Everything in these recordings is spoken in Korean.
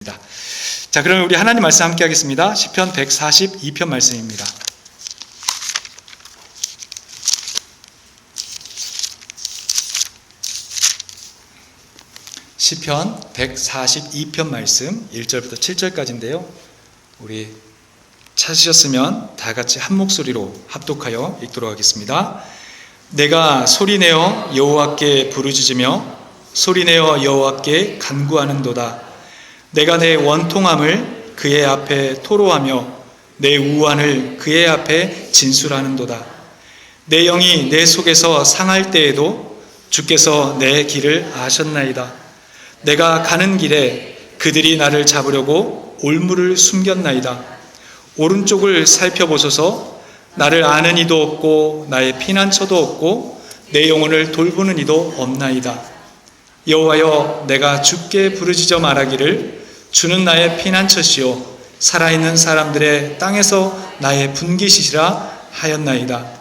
자, 그러면 우리 하나님 말씀 함께 하겠습니다. 시편 142편 말씀입니다. 시편 142편 말씀 1절부터 7절까지인데요. 우리 찾으셨으면 다 같이 한 목소리로 합독하여 읽도록 하겠습니다. 내가 소리내어 여호와께 부르짖으며 소리내어 여호와께 간구하는도다. 내가 내 원통함을 그의 앞에 토로하며 내 우환을 그의 앞에 진술하는도다. 내 영이 내 속에서 상할 때에도 주께서 내 길을 아셨나이다. 내가 가는 길에 그들이 나를 잡으려고 올무를 숨겼나이다. 오른쪽을 살펴보소서. 나를 아는 이도 없고 나의 피난처도 없고 내 영혼을 돌보는 이도 없나이다. 여호와여, 내가 주께 부르짖어 말하기를 주는 나의 피난처시요 살아있는 사람들의 땅에서 나의 분깃이시라 하였나이다.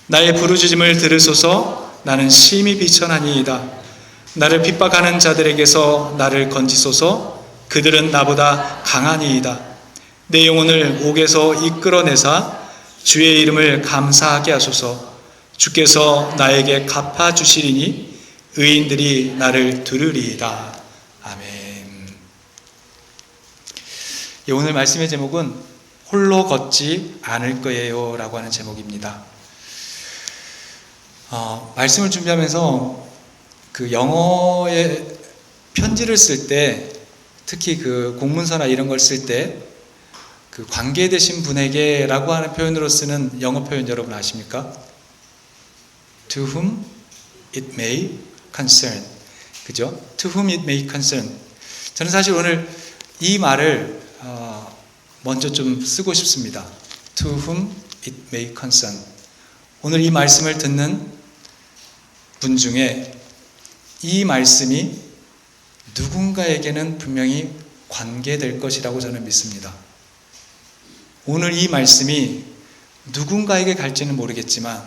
나의 부르짖음을 들으소서. 나는 심히 비천하니이다. 나를 핍박하는 자들에게서 나를 건지소서. 그들은 나보다 강하니이다. 내 영혼을 옥에서 이끌어내사 주의 이름을 감사하게 하소서. 주께서 나에게 갚아주시리니 의인들이 나를 들으리이다. 아멘. 오늘 말씀의 제목은 홀로 걷지 않을 거예요 라고 하는 제목입니다. 말씀을 준비하면서 그 영어의 편지를 쓸 때, 특히 그 공문서나 이런 걸 쓸 때 그 관계되신 분에게 라고 하는 표현으로 쓰는 영어 표현 여러분 아십니까? To whom it may concern. 그죠? To whom it may concern. 저는 사실 오늘 이 말을 먼저 좀 쓰고 싶습니다. To whom it may concern. 오늘 이 말씀을 듣는 분 중에 이 말씀이 누군가에게는 분명히 관계될 것이라고 저는 믿습니다. 오늘 이 말씀이 누군가에게 갈지는 모르겠지만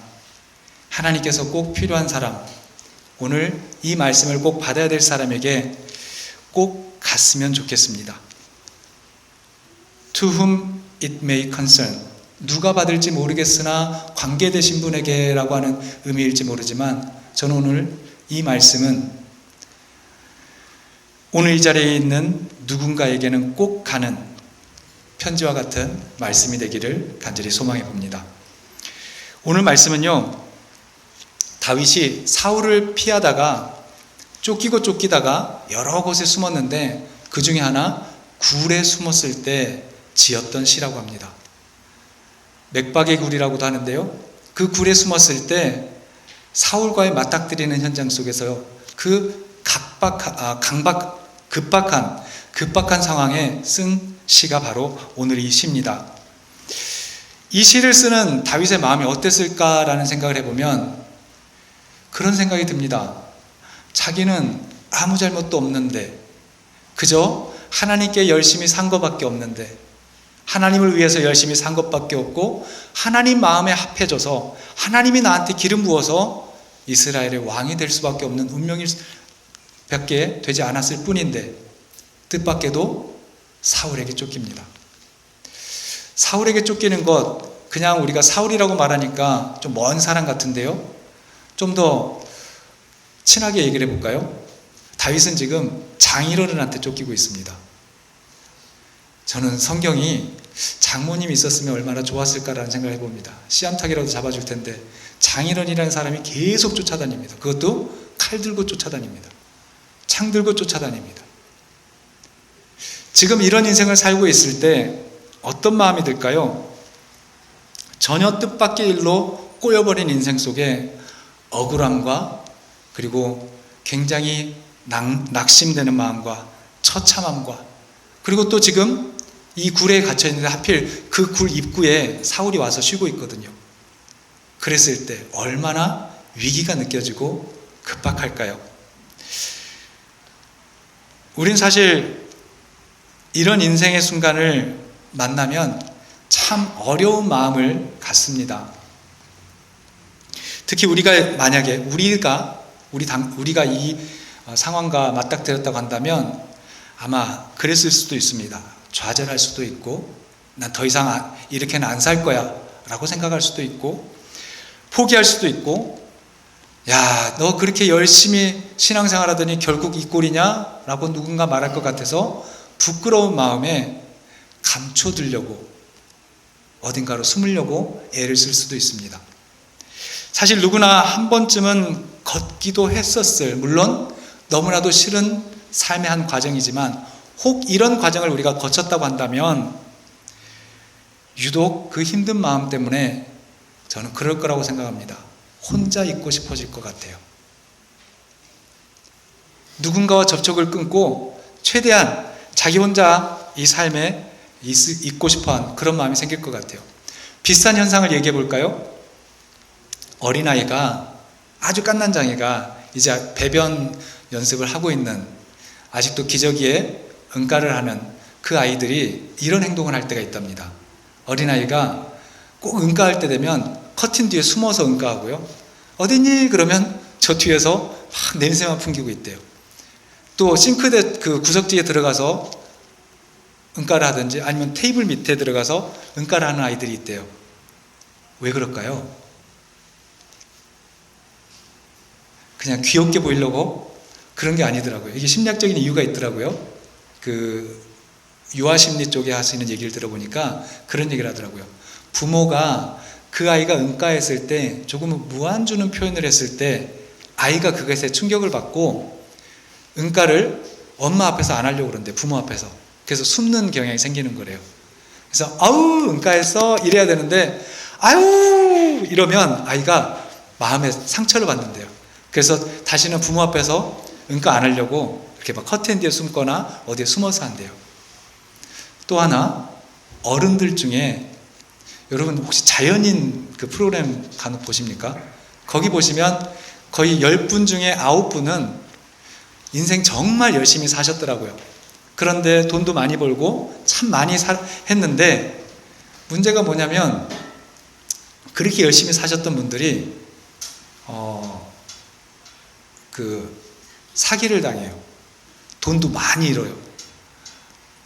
하나님께서 꼭 필요한 사람, 오늘 이 말씀을 꼭 받아야 될 사람에게 꼭 갔으면 좋겠습니다. To whom it may concern. 누가 받을지 모르겠으나 관계되신 분에게 라고 하는 의미일지 모르지만 저는 오늘 이 말씀은 오늘 이 자리에 있는 누군가에게는 꼭 가는 편지와 같은 말씀이 되기를 간절히 소망해 봅니다. 오늘 말씀은요, 다윗이 사울을 피하다가 쫓기다가 여러 곳에 숨었는데 그 중에 하나 굴에 숨었을 때 지었던 시라고 합니다. 맥박의 굴이라고도 하는데요, 그 굴에 숨었을 때 사울과의 맞닥뜨리는 현장 속에서 그 급박한 상황에 쓴 시가 바로 오늘 이 시입니다. 이 시를 쓰는 다윗의 마음이 어땠을까라는 생각을 해보면 그런 생각이 듭니다. 자기는 아무 잘못도 없는데 그저 하나님께 열심히 산 것밖에 없는데 하나님을 위해서 열심히 산 것밖에 없고 하나님 마음에 합해져서 하나님이 나한테 기름 부어서 이스라엘의 왕이 될 수밖에 없는 운명이 밖에 되지 않았을 뿐인데 뜻밖에도 사울에게 쫓깁니다. 사울에게 쫓기는 것, 그냥 우리가 사울이라고 말하니까 좀 먼 사람 같은데요, 좀 더 친하게 얘기를 해볼까요? 다윗은 지금 장인어른한테 쫓기고 있습니다. 저는 성경이 장모님이 있었으면 얼마나 좋았을까라는 생각을 해봅니다. 씨암탉이라도 잡아줄 텐데 장인어른이라는 사람이 계속 쫓아다닙니다. 그것도 칼 들고 쫓아다닙니다. 창 들고 쫓아다닙니다. 지금 이런 인생을 살고 있을 때 어떤 마음이 들까요? 전혀 뜻밖의 일로 꼬여버린 인생 속에 억울함과 그리고 굉장히 낙심되는 마음과 처참함과 그리고 또 지금 이 굴에 갇혀 있는데 하필 그 굴 입구에 사울이 와서 쉬고 있거든요. 그랬을 때 얼마나 위기가 느껴지고 급박할까요? 우린 사실 이런 인생의 순간을 만나면 참 어려운 마음을 갖습니다. 특히 우리가 만약에 우리가 이 상황과 맞닥뜨렸다고 한다면 아마 그랬을 수도 있습니다. 좌절할 수도 있고, 난 더 이상 이렇게는 안 살 거야 라고 생각할 수도 있고, 포기할 수도 있고, 야, 너 그렇게 열심히 신앙생활 하더니 결국 이 꼴이냐? 라고 누군가 말할 것 같아서 부끄러운 마음에 감춰두려고, 어딘가로 숨으려고 애를 쓸 수도 있습니다. 사실 누구나 한 번쯤은 걷기도 했었을, 물론 너무나도 싫은 삶의 한 과정이지만, 혹 이런 과정을 우리가 거쳤다고 한다면 유독 그 힘든 마음 때문에 저는 그럴 거라고 생각합니다. 혼자 있고 싶어질 것 같아요. 누군가와 접촉을 끊고 최대한 자기 혼자 이 삶에 있고 싶어하는 그런 마음이 생길 것 같아요. 비슷한 현상을 얘기해 볼까요? 어린아이가, 아주 갓난장이가 이제 배변 연습을 하고 있는, 아직도 기저귀에 응가를 하는 그 아이들이 이런 행동을 할 때가 있답니다. 어린아이가 꼭 응가할 때 되면 커튼 뒤에 숨어서 응가하고요. 어디니? 그러면 저 뒤에서 막 냄새만 풍기고 있대요. 또 싱크대 그 구석지에 들어가서 응가를 하든지, 아니면 테이블 밑에 들어가서 응가를 하는 아이들이 있대요. 왜 그럴까요? 그냥 귀엽게 보이려고 그런 게 아니더라고요. 이게 심리학적인 이유가 있더라고요. 그 유아심리 쪽에 하시는 얘기를 들어보니까 그런 얘기를 하더라고요. 부모가 그 아이가 응가했을 때 조금 무안 주는 표현을 했을 때 아이가 그것에 충격을 받고 응가를 엄마 앞에서 안 하려고 그러는데, 부모 앞에서. 그래서 숨는 경향이 생기는 거래요. 그래서 아우 응가했어 이래야 되는데 아유 이러면 아이가 마음에 상처를 받는데요. 그래서 다시는 부모 앞에서 응가 안 하려고 이렇게 막 커튼 뒤에 숨거나 어디에 숨어서 한대요. 또 하나, 어른들 중에 여러분 혹시 자연인 그 프로그램 간혹 보십니까? 거기 보시면 거의 10분 중에 9분은 인생 정말 열심히 사셨더라고요. 그런데 돈도 많이 벌고 참 많이 했는데, 문제가 뭐냐면 그렇게 열심히 사셨던 분들이 사기를 당해요. 돈도 많이 잃어요.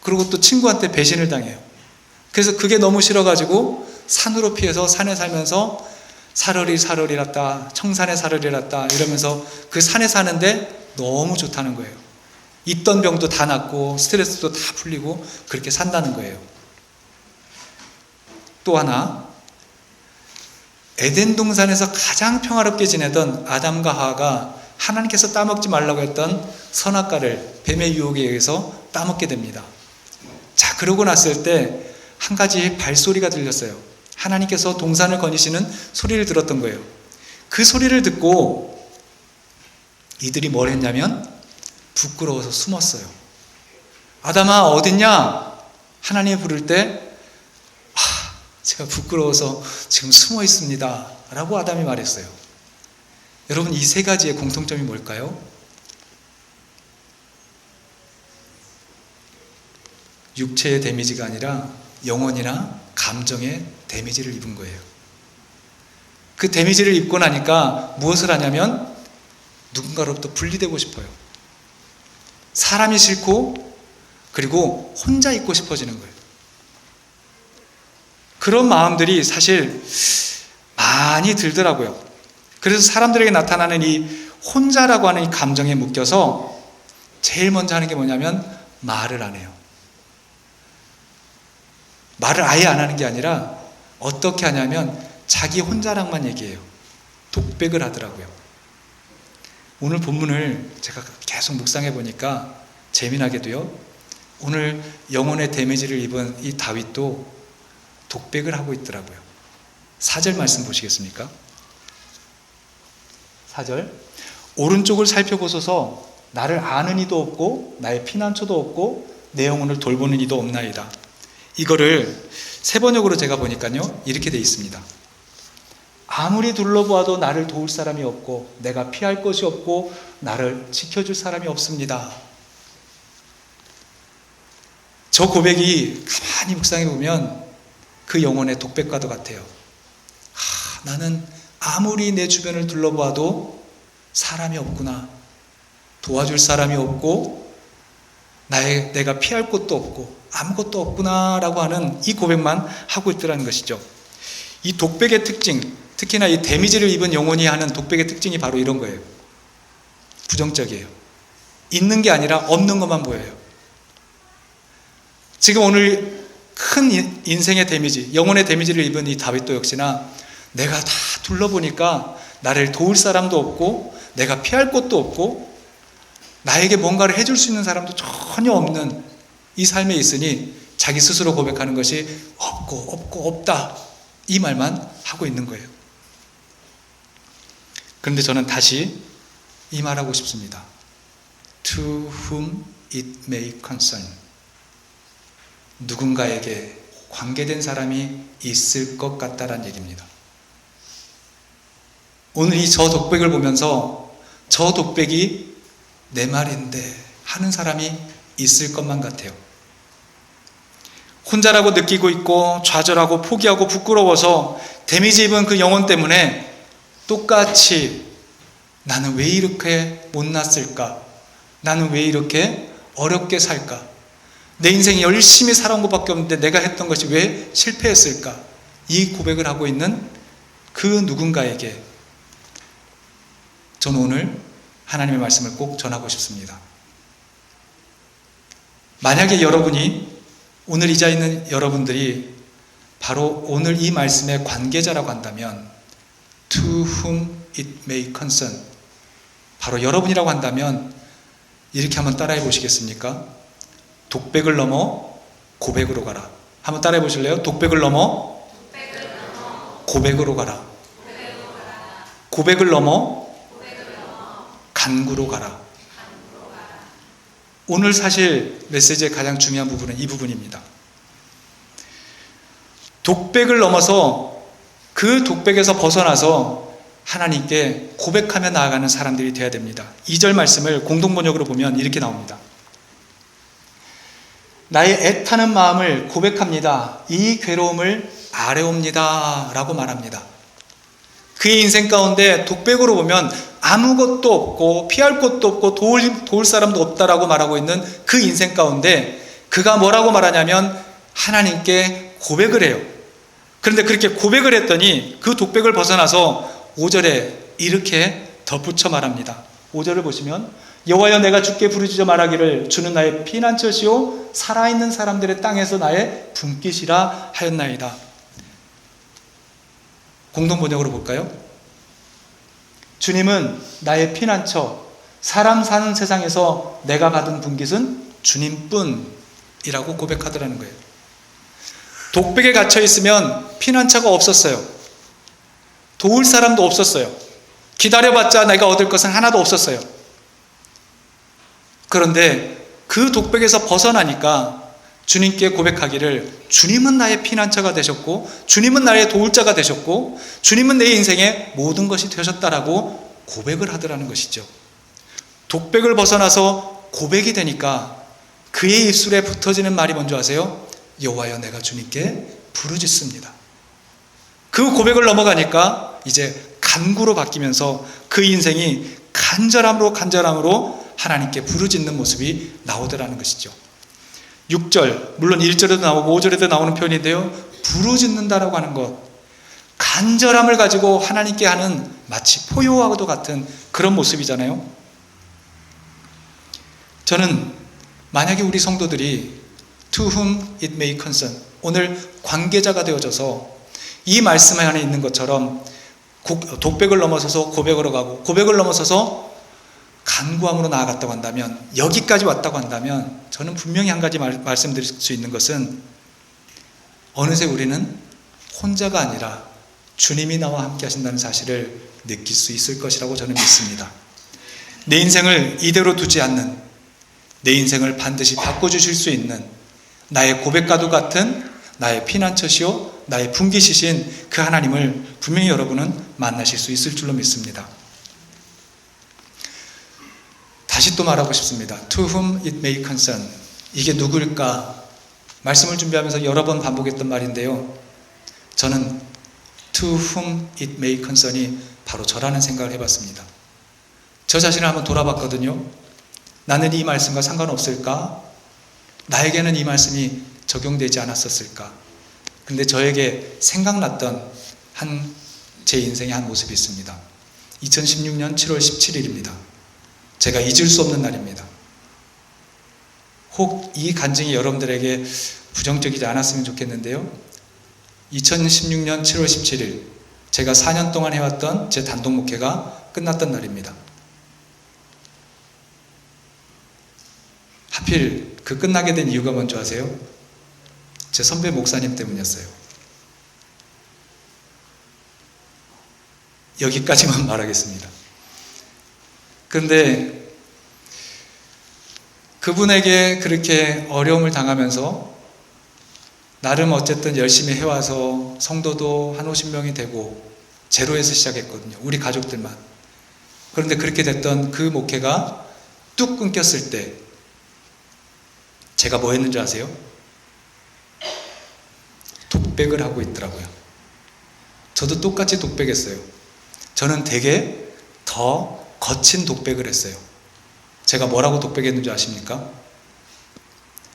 그리고 또 친구한테 배신을 당해요. 그래서 그게 너무 싫어가지고 산으로 피해서 산에 살면서 사러리랐다, 청산에 사러리랐다 이러면서 그 산에 사는데 너무 좋다는 거예요. 있던 병도 다 낫고 스트레스도 다 풀리고 그렇게 산다는 거예요. 또 하나, 에덴 동산에서 가장 평화롭게 지내던 아담과 하와가 하나님께서 따먹지 말라고 했던 선악과를 뱀의 유혹에 의해서 따먹게 됩니다. 자, 그러고 났을 때 한 가지 발소리가 들렸어요. 하나님께서 동산을 거니시는 소리를 들었던 거예요. 그 소리를 듣고 이들이 뭘 했냐면 부끄러워서 숨었어요. 아담아 어딨냐? 하나님이 부를 때 제가 부끄러워서 지금 숨어 있습니다 라고 아담이 말했어요. 여러분, 이 세 가지의 공통점이 뭘까요? 육체의 데미지가 아니라 영혼이나 감정의 데미지를 입은 거예요. 그 데미지를 입고 나니까 무엇을 하냐면 누군가로부터 분리되고 싶어요. 사람이 싫고, 그리고 혼자 있고 싶어지는 거예요. 그런 마음들이 사실 많이 들더라고요. 그래서 사람들에게 나타나는 이 혼자라고 하는 이 감정에 묶여서 제일 먼저 하는 게 뭐냐면 말을 안 해요. 말을 아예 안 하는 게 아니라 어떻게 하냐면 자기 혼자랑만 얘기해요. 독백을 하더라고요. 오늘 본문을 제가 계속 묵상해 보니까 재미나게도요, 오늘 영혼의 데미지를 입은 이 다윗도 독백을 하고 있더라고요. 4절 말씀 보시겠습니까? 4절, 오른쪽을 살펴보소서. 나를 아는 이도 없고 나의 피난처도 없고 내 영혼을 돌보는 이도 없나이다. 이거를 세번역으로 제가 보니까요 이렇게 돼 있습니다. 아무리 둘러보아도 나를 도울 사람이 없고 내가 피할 것이 없고 나를 지켜줄 사람이 없습니다. 저 고백이 가만히 묵상해 보면 그 영혼의 독백과도 같아요. 나는 아무리 내 주변을 둘러봐도 사람이 없구나. 도와줄 사람이 없고 내가 피할 곳도 없고 아무것도 없구나라고 하는 이 고백만 하고 있더라는 것이죠. 이 독백의 특징, 특히나 이 데미지를 입은 영혼이 하는 독백의 특징이 바로 이런 거예요. 부정적이에요. 있는 게 아니라 없는 것만 보여요. 지금 오늘 큰 인생의 데미지, 영혼의 데미지를 입은 이 다윗도 역시나 내가 다 둘러보니까 나를 도울 사람도 없고 내가 피할 곳도 없고 나에게 뭔가를 해줄 수 있는 사람도 전혀 없는 이 삶에 있으니 자기 스스로 고백하는 것이 없다 이 말만 하고 있는 거예요. 그런데 저는 다시 이 말하고 싶습니다. To whom it may concern. 누군가에게 관계된 사람이 있을 것 같다라는 얘기입니다. 오늘 이 저 독백을 보면서 저 독백이 내 말인데 하는 사람이 있을 것만 같아요. 혼자라고 느끼고 있고 좌절하고 포기하고 부끄러워서 데미지 입은 그 영혼 때문에 똑같이 나는 왜 이렇게 못났을까? 나는 왜 이렇게 어렵게 살까? 내 인생이 열심히 살아온 것밖에 없는데 내가 했던 것이 왜 실패했을까? 이 고백을 하고 있는 그 누군가에게 저는 오늘 하나님의 말씀을 꼭 전하고 싶습니다. 만약에 여러분이 오늘 이 자리에 있는 여러분들이 바로 오늘 이 말씀의 관계자라고 한다면 To whom it may concern 바로 여러분이라고 한다면 이렇게 한번 따라해 보시겠습니까? 독백을 넘어 고백으로 가라. 한번 따라해 보실래요? 독백을 넘어 고백으로 가라. 고백을 넘어 간구로 가라. 오늘 사실 메시지의 가장 중요한 부분은 이 부분입니다. 독백을 넘어서 그 독백에서 벗어나서 하나님께 고백하며 나아가는 사람들이 되어야 됩니다. 2절 말씀을 공동번역으로 보면 이렇게 나옵니다. 나의 애타는 마음을 고백합니다. 이 괴로움을 아뢰옵니다. 라고 말합니다. 그의 인생 가운데 독백으로 보면 아무것도 없고 피할 곳도 없고 도울 사람도 없다라고 말하고 있는 그 인생 가운데 그가 뭐라고 말하냐면 하나님께 고백을 해요. 그런데 그렇게 고백을 했더니 그 독백을 벗어나서 5절에 이렇게 덧붙여 말합니다. 5절을 보시면 여호와여 내가 주께 부르짖어 말하기를 주는 나의 피난처시오 살아있는 사람들의 땅에서 나의 분깃이라 하였나이다. 공동번역으로 볼까요? 주님은 나의 피난처, 사람 사는 세상에서 내가 받은 분깃은 주님뿐이라고 고백하더라는 거예요. 독백에 갇혀 있으면 피난처가 없었어요. 도울 사람도 없었어요. 기다려봤자 내가 얻을 것은 하나도 없었어요. 그런데 그 독백에서 벗어나니까 주님께 고백하기를 주님은 나의 피난처가 되셨고 주님은 나의 도울 자가 되셨고 주님은 내 인생의 모든 것이 되셨다라고 고백을 하더라는 것이죠. 독백을 벗어나서 고백이 되니까 그의 입술에 붙어지는 말이 뭔지 아세요? 여호와여 내가 주님께 부르짖습니다. 그 고백을 넘어가니까 이제 간구로 바뀌면서 그 인생이 간절함으로 하나님께 부르짖는 모습이 나오더라는 것이죠. 6절, 물론 1절에도 나오고 5절에도 나오는 표현인데요. 부르짖는다라고 하는 것, 간절함을 가지고 하나님께 하는 마치 포효와도 같은 그런 모습이잖아요. 저는 만약에 우리 성도들이 To whom it may concern 오늘 관계자가 되어져서 이 말씀 안에 있는 것처럼 독백을 넘어서서 고백으로 가고 고백을 넘어서서 간구함으로 나아갔다고 한다면 여기까지 왔다고 한다면 저는 분명히 한 가지 말씀드릴 수 있는 것은 어느새 우리는 혼자가 아니라 주님이 나와 함께 하신다는 사실을 느낄 수 있을 것이라고 저는 믿습니다. 내 인생을 이대로 두지 않는 내 인생을 반드시 바꿔주실 수 있는 나의 고백과도 같은 나의 피난처시요 나의 분깃이신 그 하나님을 분명히 여러분은 만나실 수 있을 줄로 믿습니다. 다시 또 말하고 싶습니다. To whom it may concern. 이게 누구일까? 말씀을 준비하면서 여러 번 반복했던 말인데요. 저는 To whom it may concern이 바로 저라는 생각을 해봤습니다. 저 자신을 한번 돌아봤거든요. 나는 이 말씀과 상관없을까? 나에게는 이 말씀이 적용되지 않았었을까? 근데 저에게 생각났던 제 인생의 한 모습이 있습니다. 2016년 7월 17일입니다. 제가 잊을 수 없는 날입니다. 혹 이 간증이 여러분들에게 부정적이지 않았으면 좋겠는데요. 2016년 7월 17일 제가 4년 동안 해왔던 제 단독 목회가 끝났던 날입니다. 하필 그 끝나게 된 이유가 뭔지 아세요? 제 선배 목사님 때문이었어요. 여기까지만 말하겠습니다. 그런데 그분에게 그렇게 어려움을 당하면서 나름 어쨌든 열심히 해와서 성도도 한 50명이 되고 제로에서 시작했거든요. 우리 가족들만. 그런데 그렇게 됐던 그 목회가 뚝 끊겼을 때 제가 뭐 했는지 아세요? 독백을 하고 있더라고요. 저도 똑같이 독백했어요. 저는 되게 더 거친 독백을 했어요. 제가 뭐라고 독백했는지 아십니까?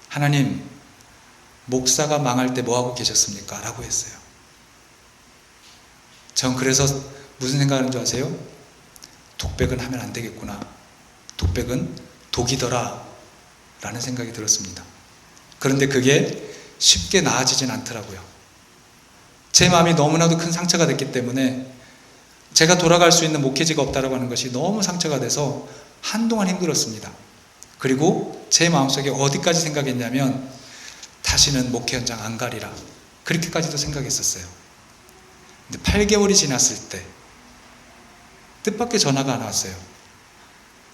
하나님, 목사가 망할 때 뭐하고 계셨습니까? 라고 했어요. 전 그래서 무슨 생각을 하는 줄 아세요? 독백은 하면 안 되겠구나. 독백은 독이더라 라는 생각이 들었습니다. 그런데 그게 쉽게 나아지진 않더라고요. 제 마음이 너무나도 큰 상처가 됐기 때문에 제가 돌아갈 수 있는 목회지가 없다라고 하는 것이 너무 상처가 돼서 한동안 힘들었습니다. 그리고 제 마음속에 어디까지 생각했냐면 다시는 목회 현장 안 가리라. 그렇게까지도 생각했었어요. 근데 8개월이 지났을 때 뜻밖의 전화가 하나 왔어요.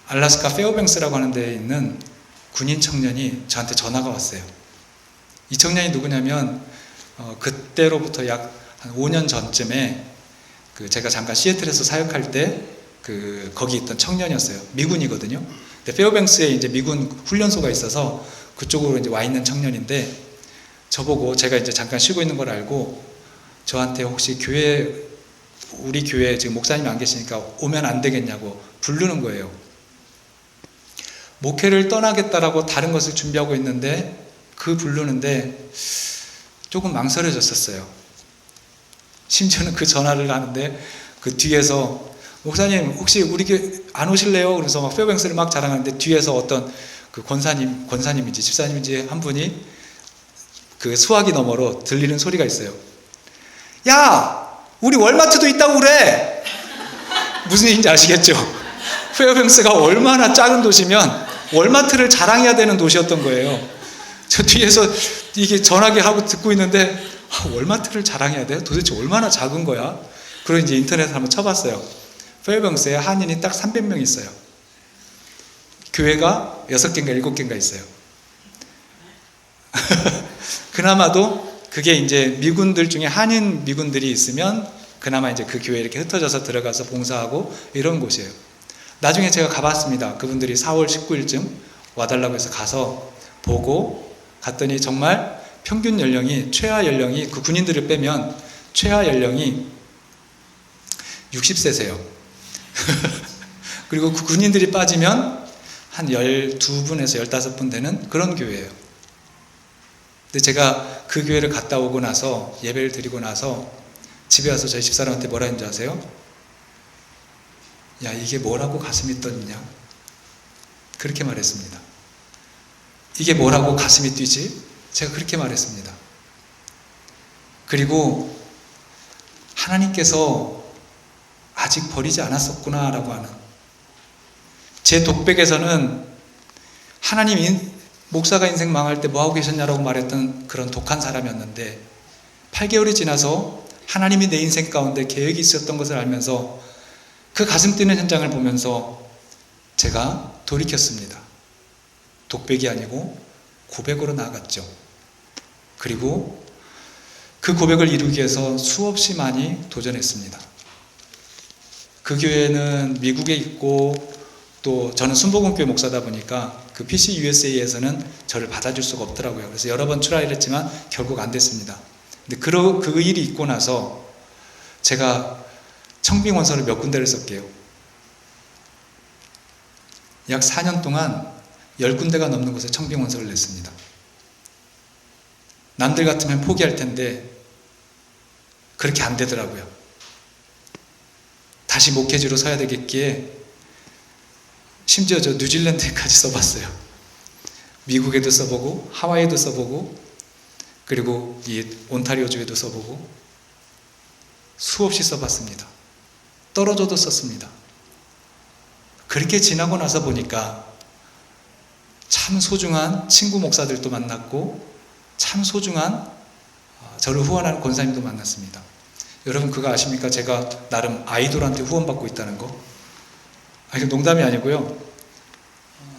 알래스카 페어뱅스라고 하는 데에 있는 군인 청년이 저한테 전화가 왔어요. 이 청년이 누구냐면 그때로부터 약 한 5년 전쯤에 제가 잠깐 시애틀에서 사역할 때 거기 있던 청년이었어요. 미군이거든요. 근데 페어뱅스에 이제 미군 훈련소가 있어서 그쪽으로 이제 와 있는 청년인데 저보고 제가 이제 잠깐 쉬고 있는 걸 알고 저한테 혹시 우리 교회 지금 목사님이 안 계시니까 오면 안 되겠냐고 부르는 거예요. 목회를 떠나겠다라고 다른 것을 준비하고 있는데 부르는데 조금 망설여졌었어요. 심지어는 그 전화를 하는데 그 뒤에서 목사님 혹시 우리 교회 안 오실래요? 그래서 막 페어뱅스를 막 자랑하는데 뒤에서 어떤 그 권사님인지 집사님인지 한 분이 그 수화기 너머로 들리는 소리가 있어요. 야! 우리 월마트도 있다고 그래! 무슨 얘기인지 아시겠죠? 페어뱅스가 얼마나 작은 도시면 월마트를 자랑해야 되는 도시였던 거예요. 저 뒤에서 이게 전화기 하고 듣고 있는데 월마트를 자랑해야 돼? 도대체 얼마나 작은 거야? 그리고 이제 인터넷에 한번 쳐봤어요. 페어뱅스에 한인이 딱 300명 있어요. 교회가 6개인가 7개인가 있어요. 그나마도 그게 이제 미군들 중에 한인 미군들이 있으면 그나마 이제 그 교회에 이렇게 흩어져서 들어가서 봉사하고 이런 곳이에요. 나중에 제가 가봤습니다. 그분들이 4월 19일쯤 와달라고 해서 가서 보고 갔더니 정말 평균 연령이 최하 연령이 그 군인들을 빼면 최하 연령이 60세세요. 그리고 그 군인들이 빠지면 한 12분에서 15분 되는 그런 교회예요. 근데 제가 그 교회를 갔다 오고 나서 예배를 드리고 나서 집에 와서 저희 집사람한테 뭐라 했는지 아세요? 야, 이게 뭐라고 가슴이 떨리냐? 그렇게 말했습니다. 이게 뭐라고 가슴이 뛰지? 제가 그렇게 말했습니다. 그리고 하나님께서 아직 버리지 않았었구나라고 하는, 제 독백에서는 하나님 목사가 인생 망할 때 뭐하고 계셨냐라고 말했던 그런 독한 사람이었는데 8개월이 지나서 하나님이 내 인생 가운데 계획이 있었던 것을 알면서 그 가슴 뛰는 현장을 보면서 제가 돌이켰습니다. 독백이 아니고 고백으로 나아갔죠. 그리고 그 고백을 이루기 위해서 수없이 많이 도전했습니다. 그 교회는 미국에 있고 또 저는 순복음교회 목사다 보니까 그 PC USA에서는 저를 받아줄 수가 없더라고요. 그래서 여러 번 트라이를 했지만 결국 안 됐습니다. 근데 그 일이 있고 나서 제가 청빙원서를 몇 군데를 썼게요. 약 4년 동안 10군데가 넘는 곳에 청빙원서를 냈습니다. 남들 같으면 포기할 텐데 그렇게 안 되더라고요. 다시 목회지로 서야 되겠기에 심지어 저 뉴질랜드에까지 써봤어요. 미국에도 써보고 하와이에도 써보고 그리고 이 온타리오주에도 써보고 수없이 써봤습니다. 떨어져도 썼습니다. 그렇게 지나고 나서 보니까 참 소중한 친구 목사들도 만났고 참 소중한 저를 후원하는 권사님도 만났습니다. 여러분 그거 아십니까? 제가 나름 아이돌한테 후원받고 있다는 거. 이거 농담이 아니고요.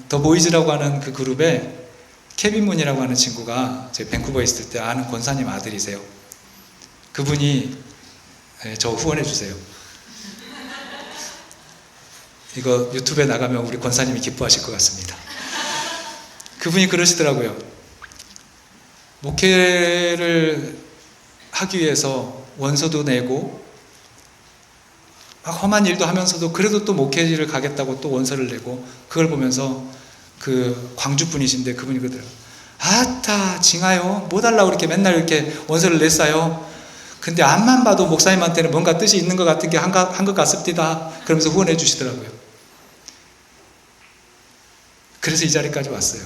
더 보이즈라고 하는 그 그룹에 케빈 문이라고 하는 친구가 제가 밴쿠버에 있을 때 아는 권사님 아들이세요. 그분이 저 후원해 주세요. 이거 유튜브에 나가면 우리 권사님이 기뻐하실 것 같습니다. 그분이 그러시더라고요. 목회를 하기 위해서 원서도 내고 막 험한 일도 하면서도 그래도 또 목회지를 가겠다고 또 원서를 내고 그걸 보면서 그 광주 분이신데 그분이 그러더라고요. 아따 징하요 뭐 달라고 이렇게 맨날 이렇게 원서를 냈어요. 근데 앞만 봐도 목사님한테는 뭔가 뜻이 있는 것 같은 게 한 것 같습니다. 그러면서 후원해 주시더라고요. 그래서 이 자리까지 왔어요.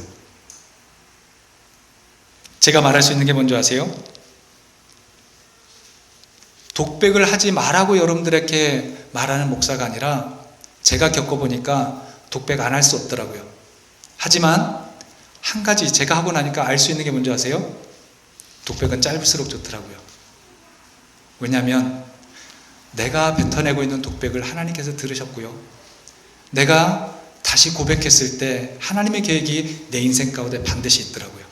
제가 말할 수 있는 게 뭔지 아세요? 독백을 하지 말라고 여러분들에게 말하는 목사가 아니라 제가 겪어보니까 독백 안 할 수 없더라고요. 하지만 한 가지 제가 하고 나니까 알 수 있는 게 뭔지 아세요? 독백은 짧을수록 좋더라고요. 왜냐하면 내가 뱉어내고 있는 독백을 하나님께서 들으셨고요. 내가 다시 고백했을 때 하나님의 계획이 내 인생 가운데 반드시 있더라고요.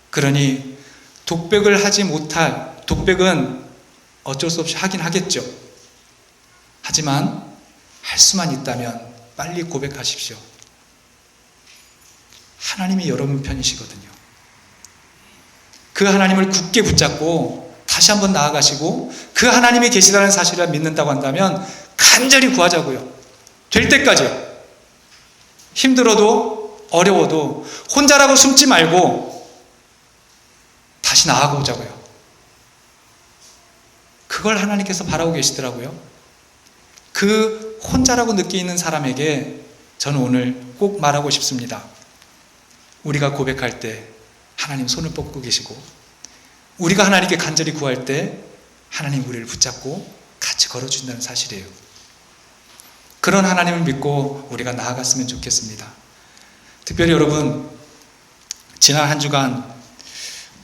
그러니 독백을 하지 못할, 독백은 어쩔 수 없이 하긴 하겠죠. 하지만 할 수만 있다면 빨리 고백하십시오. 하나님이 여러분 편이시거든요. 그 하나님을 굳게 붙잡고 다시 한번 나아가시고 그 하나님이 계시다는 사실을 믿는다고 한다면 간절히 구하자고요. 될 때까지요. 힘들어도 어려워도 혼자라고 숨지 말고 다시 나아가보자고요. 그걸 하나님께서 바라고 계시더라고요. 그 혼자라고 느끼는 사람에게 저는 오늘 꼭 말하고 싶습니다. 우리가 고백할 때 하나님 손을 뻗고 계시고 우리가 하나님께 간절히 구할 때 하나님 우리를 붙잡고 같이 걸어준다는 사실이에요. 그런 하나님을 믿고 우리가 나아갔으면 좋겠습니다. 특별히 여러분 지난 한 주간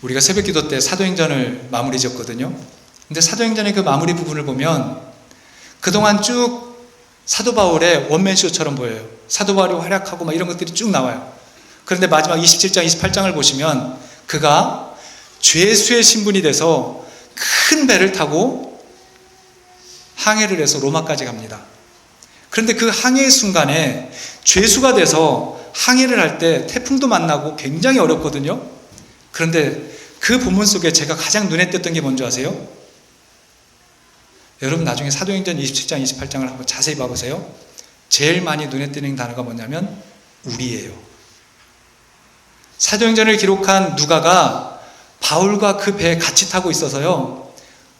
우리가 새벽기도 때 사도행전을 마무리 지었거든요. 근데 사도행전의 그 마무리 부분을 보면 그동안 쭉 사도 바울의 원맨쇼처럼 보여요. 사도 바울이 활약하고 막 이런 것들이 쭉 나와요. 그런데 마지막 27장, 28장을 보시면 그가 죄수의 신분이 돼서 큰 배를 타고 항해를 해서 로마까지 갑니다. 그런데 그 항해의 순간에 죄수가 돼서 항해를 할 때 태풍도 만나고 굉장히 어렵거든요. 그런데 그 본문 속에 제가 가장 눈에 띄었던 게 뭔지 아세요? 여러분 나중에 사도행전 27장, 28장을 한번 자세히 봐보세요. 제일 많이 눈에 띄는 단어가 뭐냐면 우리예요. 사도행전을 기록한 누가가 바울과 그 배에 같이 타고 있어서요.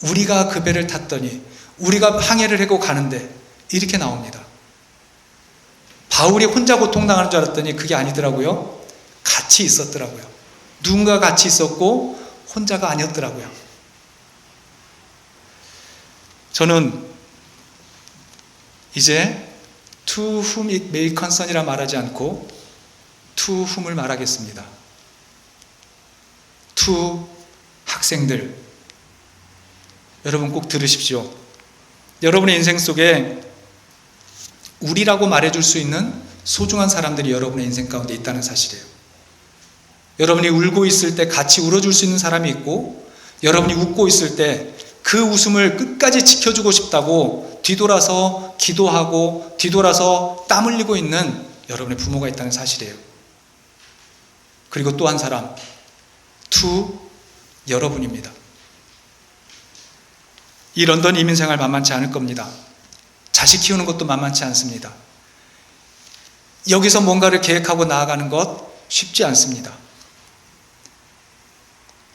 우리가 그 배를 탔더니 우리가 항해를 하고 가는데 이렇게 나옵니다. 바울이 혼자 고통당하는 줄 알았더니 그게 아니더라고요. 같이 있었더라고요. 누군가 같이 있었고 혼자가 아니었더라고요. 저는 이제 to whom it may concern이라 말하지 않고 to whom을 말하겠습니다. to 학생들, 여러분 꼭 들으십시오. 여러분의 인생 속에 우리라고 말해줄 수 있는 소중한 사람들이 여러분의 인생 가운데 있다는 사실이에요. 여러분이 울고 있을 때 같이 울어줄 수 있는 사람이 있고 여러분이 웃고 있을 때 그 웃음을 끝까지 지켜주고 싶다고 뒤돌아서 기도하고 뒤돌아서 땀 흘리고 있는 여러분의 부모가 있다는 사실이에요. 그리고 또 한 사람, to 여러분입니다. 이 런던 이민생활 만만치 않을 겁니다. 자식 키우는 것도 만만치 않습니다. 여기서 뭔가를 계획하고 나아가는 것 쉽지 않습니다.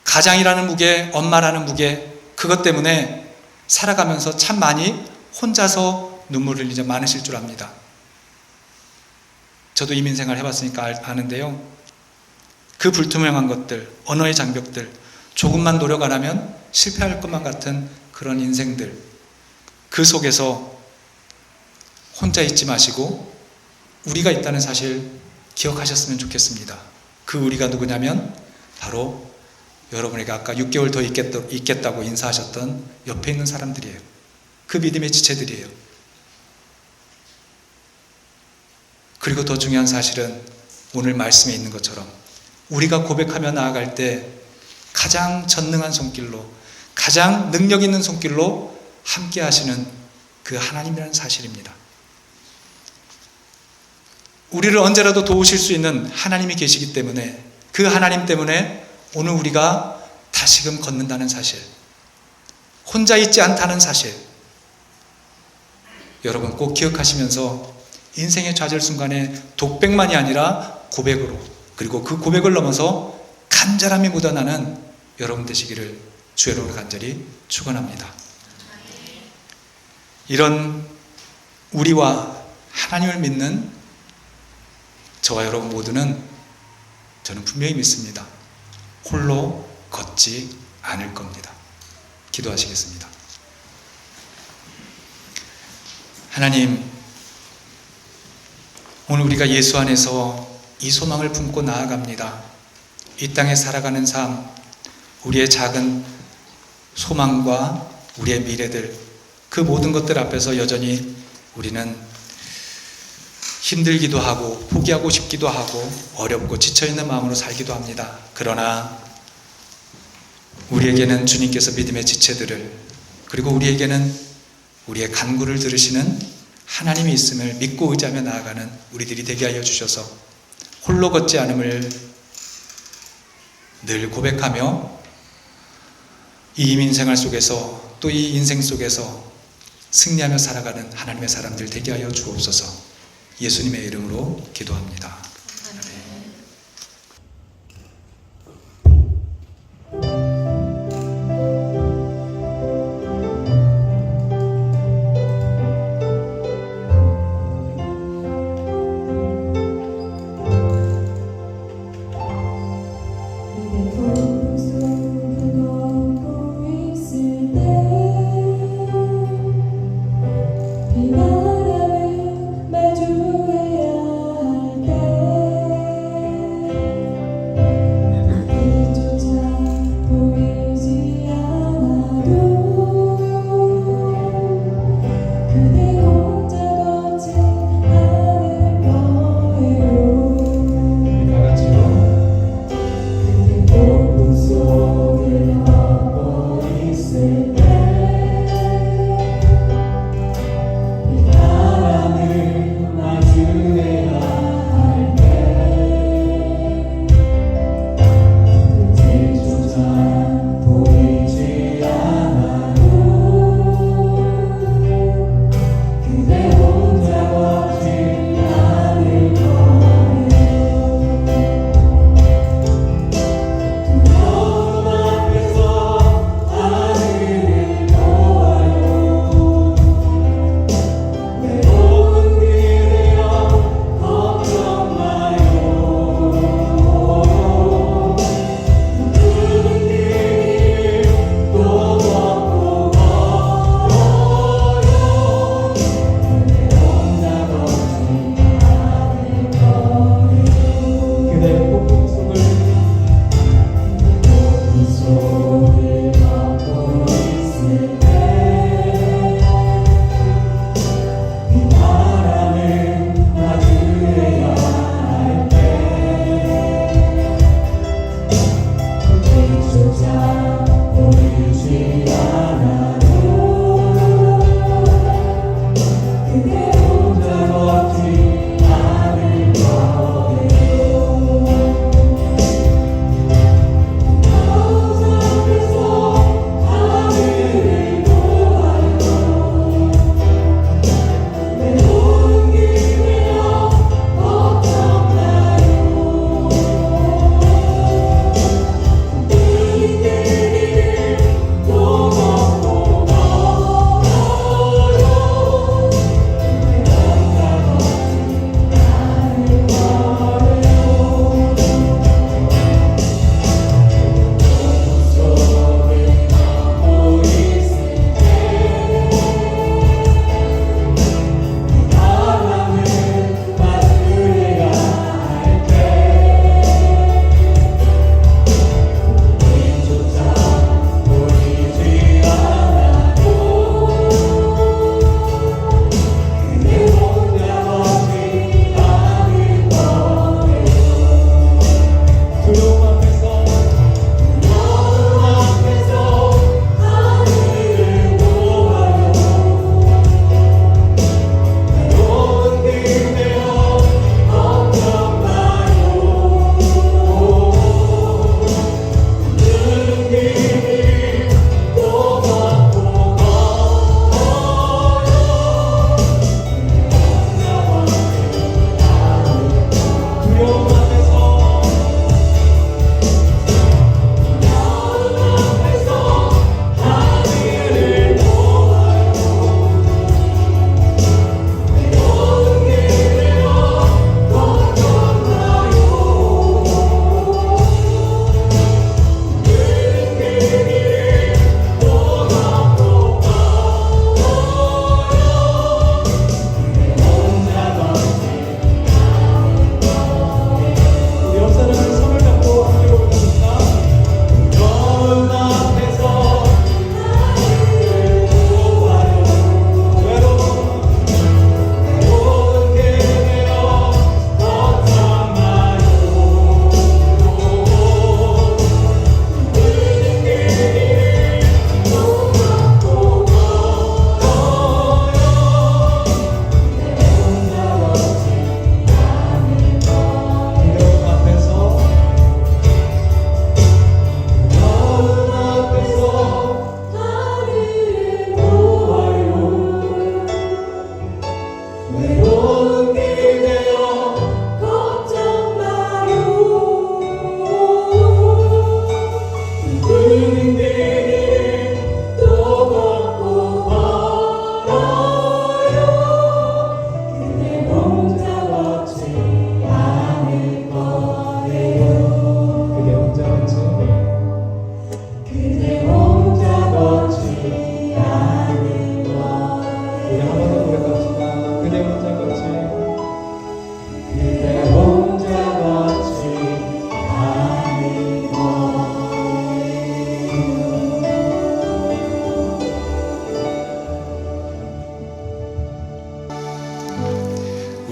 가장이라는 무게, 엄마라는 무게, 그것 때문에 살아가면서 참 많이 혼자서 눈물을 흘리지 많으실 줄 압니다. 저도 이민생활 해봤으니까 아는데요. 그 불투명한 것들, 언어의 장벽들, 조금만 노력 안 하면 실패할 것만 같은 그런 인생들, 그 속에서 혼자 있지 마시고 우리가 있다는 사실 기억하셨으면 좋겠습니다. 그 우리가 누구냐면 바로 여러분에게 아까 6개월 더 있겠다고 인사하셨던 옆에 있는 사람들이에요. 그 믿음의 지체들이에요. 그리고 더 중요한 사실은 오늘 말씀에 있는 것처럼 우리가 고백하며 나아갈 때 가장 전능한 손길로, 가장 능력 있는 손길로 함께 하시는 그 하나님이라는 사실입니다. 우리를 언제라도 도우실 수 있는 하나님이 계시기 때문에, 그 하나님 때문에 오늘 우리가 다시금 걷는다는 사실, 혼자 있지 않다는 사실, 여러분 꼭 기억하시면서 인생의 좌절 순간에 독백만이 아니라 고백으로, 그리고 그 고백을 넘어서 간절함이 묻어나는 여러분 되시기를 주의 이름으로 간절히 축원합니다. 이런 우리와 하나님을 믿는 저와 여러분 모두는 저는 분명히 믿습니다. 홀로 걷지 않을 겁니다. 기도하시겠습니다. 하나님, 오늘 우리가 예수 안에서 이 소망을 품고 나아갑니다. 이 땅에 살아가는 삶, 우리의 작은 소망과 우리의 미래들, 그 모든 것들 앞에서 여전히 우리는 힘들기도 하고 포기하고 싶기도 하고 어렵고 지쳐있는 마음으로 살기도 합니다. 그러나 우리에게는 주님께서 믿음의 지체들을, 그리고 우리에게는 우리의 간구를 들으시는 하나님이 있음을 믿고 의지하며 나아가는 우리들이 되게 하여 주셔서 홀로 걷지 않음을 늘 고백하며 이 이민생활 속에서, 또 이 인생 속에서 승리하며 살아가는 하나님의 사람들 되게 하여 주옵소서. 예수님의 이름으로 기도합니다. 아멘. 비바람을 마주해야 할 때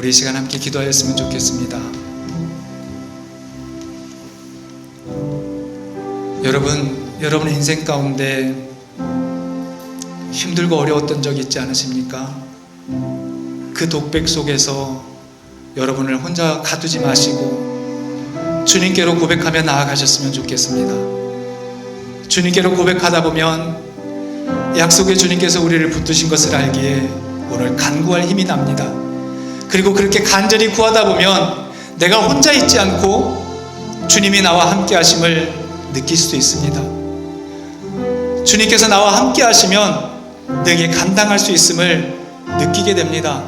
우리 이 시간 함께 기도하였으면 좋겠습니다. 여러분의 인생 가운데 힘들고 어려웠던 적 있지 않으십니까? 그 독백 속에서 여러분을 혼자 가두지 마시고 주님께로 고백하며 나아가셨으면 좋겠습니다. 주님께로 고백하다 보면 약속의 주님께서 우리를 붙드신 것을 알기에 오늘 간구할 힘이 납니다. 그리고 그렇게 간절히 구하다 보면 내가 혼자 있지 않고 주님이 나와 함께 하심을 느낄 수도 있습니다. 주님께서 나와 함께 하시면 내게 감당할 수 있음을 느끼게 됩니다.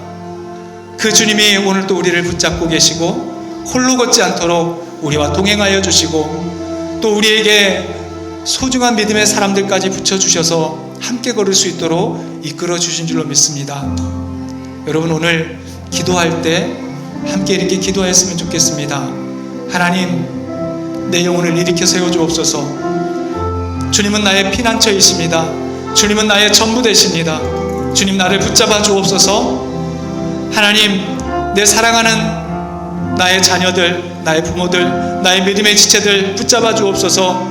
그 주님이 오늘 또 우리를 붙잡고 계시고 홀로 걷지 않도록 우리와 동행하여 주시고 또 우리에게 소중한 믿음의 사람들까지 붙여주셔서 함께 걸을 수 있도록 이끌어 주신 줄로 믿습니다. 여러분, 오늘 기도할 때 함께 이렇게 기도했으면 좋겠습니다. 하나님, 내 영혼을 일으켜 세워주옵소서. 주님은 나의 피난처이십니다. 주님은 나의 전부 되십니다. 주님, 나를 붙잡아 주옵소서. 하나님, 내 사랑하는 나의 자녀들, 나의 부모들, 나의 믿음의 지체들 붙잡아 주옵소서.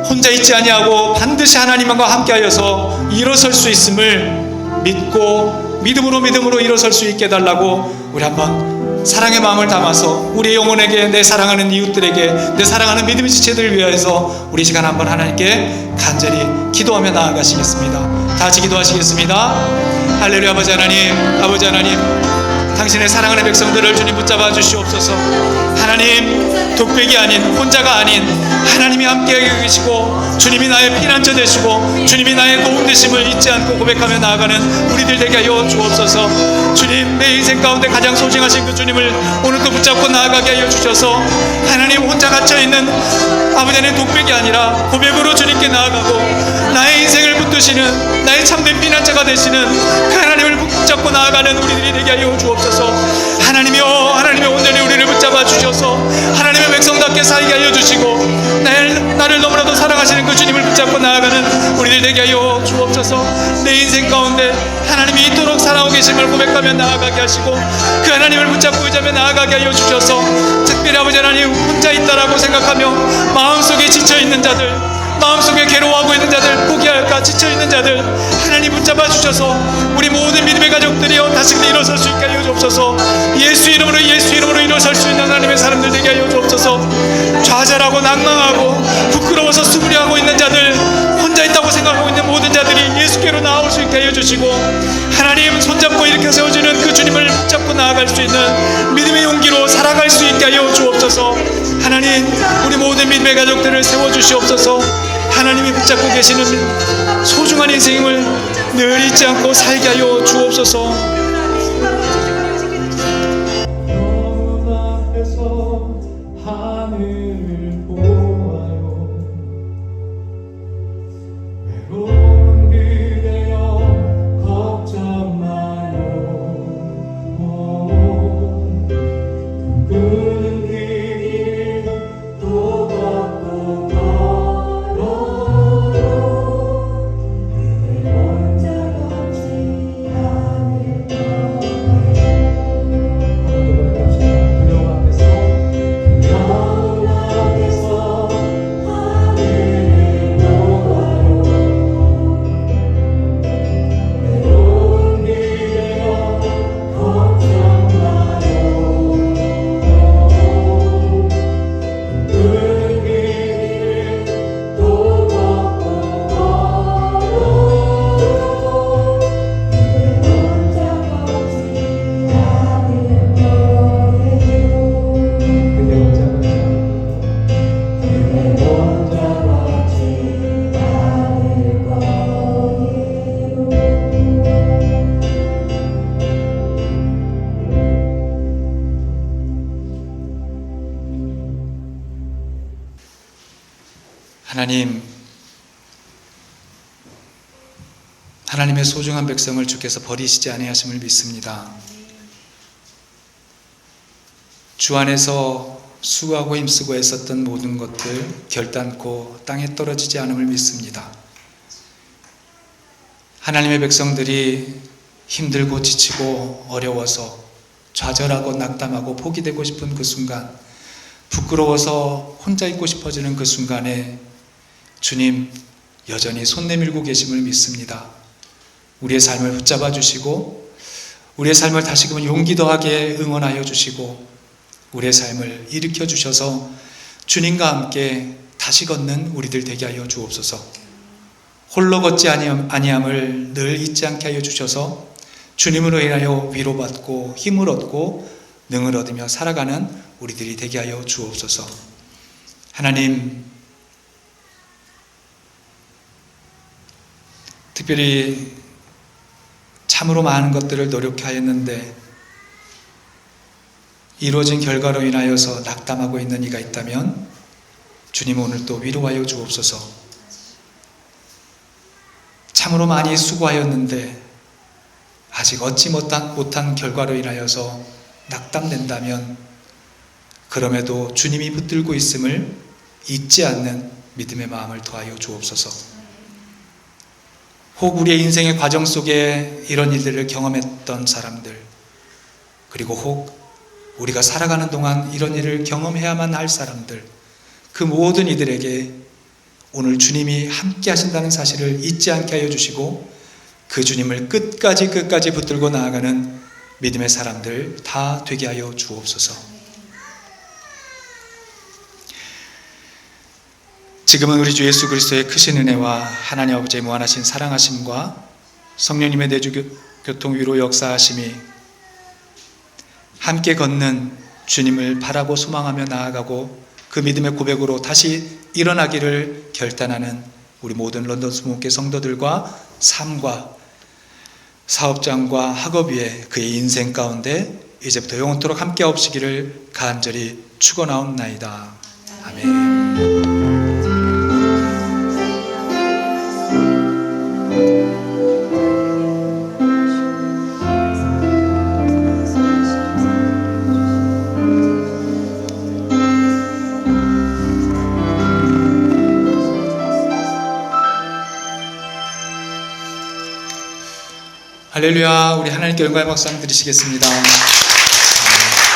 혼자 있지 아니하고 반드시 하나님과 함께하여서 일어설 수 있음을 믿고 믿음으로 일어설 수 있게 해달라고 우리 한번 사랑의 마음을 담아서 우리 영혼에게, 내 사랑하는 이웃들에게, 내 사랑하는 믿음의 지체들을 위하여서 우리 시간 한번 하나님께 간절히 기도하며 나아가시겠습니다. 다 같이 기도하시겠습니다. 할렐루야. 아버지 하나님, 당신의 사랑하는 백성들을 주님 붙잡아 주시옵소서. 하나님, 독백이 아닌, 혼자가 아닌 하나님이 함께 계시고 주님이 나의 피난처 되시고 주님이 나의 도움 되심을 잊지 않고 고백하며 나아가는 우리들 되게 하여 주옵소서. 주님, 내 인생 가운데 가장 소중하신 그 주님을 오늘도 붙잡고 나아가게 하여 주셔서 하나님, 혼자 갇혀있는 아버지 하나님 독백이 아니라 고백으로 주님께 나아가고 나의 인생을 붙드시는, 나의 참된 피난처가 되시는 그 하나님을 붙잡고 나아가는 우리들이 되게 하여 주옵소서. 하나님이여, 온전히 우리를 붙잡아 주셔서 하나님의 백성답게 살게 하여 주시고 나를 너무나도 사랑하시는 그 주님을 붙잡고 나아가는 우리들 되게 하여 주옵소서. 내 인생 가운데 하나님이 이토록 살아오고 계심을 고백하며 나아가게 하시고 그 하나님을 붙잡고 의지하며 나아가게 하여 주셔서 특별히 아버지 하나님, 혼자 있다라고 생각하며 마음속에 지쳐있는 자들, 마음속에 괴로워하고 있는 자들, 포기할까 지쳐있는 자들 하나님 붙잡아 주셔서 우리 모든 믿음의 가족들이여 다시금 일어설 수 있게 하여 주옵소서. 예수 이름으로 일어설 수 있는 하나님의 사람들 되게 하여 주옵소서. 좌절하고 낭망하고 부끄러워서 수그려하고 있는 자들, 혼자 있다고 생각하고 있는 모든 자들이 예수께로 나올 수 있게 하여 주시고 하나님, 손잡고 일으켜 세워주는 그 주님을 붙잡고 나아갈 수 있는 믿음의 용기로 살아갈 수 있게 하여 주옵소서. 하나님, 우리 모든 믿음의 가족들을 세워주시옵소서. 하나님이 붙잡고 계시는 소중한 인생을 늘 잊지 않고 살게 하여 주옵소서. 하늘을 보아요. 외로운 그대여 걱정 마요. 꿈꾸는 그 길 또 걷고 걸어요. 그대 혼자 걷지 않을 거예요. 두려움 앞에서 하나님의 소중한 백성을 주께서 버리시지 아니하심을 믿습니다. 주 안에서 수고하고 힘쓰고 애썼던 모든 것들 결단코 땅에 떨어지지 않음을 믿습니다. 하나님의 백성들이 힘들고 지치고 어려워서 좌절하고 낙담하고 포기되고 싶은 그 순간, 부끄러워서 혼자 있고 싶어지는 그 순간에 주님 여전히 손 내밀고 계심을 믿습니다. 우리의 삶을 붙잡아 주시고 우리의 삶을 다시금 용기 더하게 응원하여 주시고 우리의 삶을 일으켜 주셔서 주님과 함께 다시 걷는 우리들 되게 하여 주옵소서. 홀로 걷지 아니함을 늘 잊지 않게 하여 주셔서 주님으로 인하여 위로받고 힘을 얻고 능을 얻으며 살아가는 우리들이 되게 하여 주옵소서. 하나님, 특별히 참으로 많은 것들을 노력하였는데 이루어진 결과로 인하여서 낙담하고 있는 이가 있다면 주님 오늘 또 위로하여 주옵소서. 참으로 많이 수고하였는데 아직 얻지 못한 결과로 인하여서 낙담된다면 그럼에도 주님이 붙들고 있음을 잊지 않는 믿음의 마음을 더하여 주옵소서. 혹 우리의 인생의 과정 속에 이런 일들을 경험했던 사람들, 그리고 혹 우리가 살아가는 동안 이런 일을 경험해야만 할 사람들, 그 모든 이들에게 오늘 주님이 함께 하신다는 사실을 잊지 않게 하여 주시고 그 주님을 끝까지 붙들고 나아가는 믿음의 사람들 다 되게 하여 주옵소서. 지금은 우리 주 예수 그리스도의 크신 은혜와 하나님 아버지의 무한하신 사랑하심과 성령님의 내주 교통 위로 역사하심이 함께 걷는 주님을 바라고 소망하며 나아가고 그 믿음의 고백으로 다시 일어나기를 결단하는 우리 모든 런던 수목회 성도들과 삶과 사업장과 학업 위에 그의 인생 가운데 이제부터 영원토록 함께 하옵시기를 간절히 축원하옵나이다. 아멘. 할렐루야. 우리 하나님께 영광의 박수 한번 드리시겠습니다.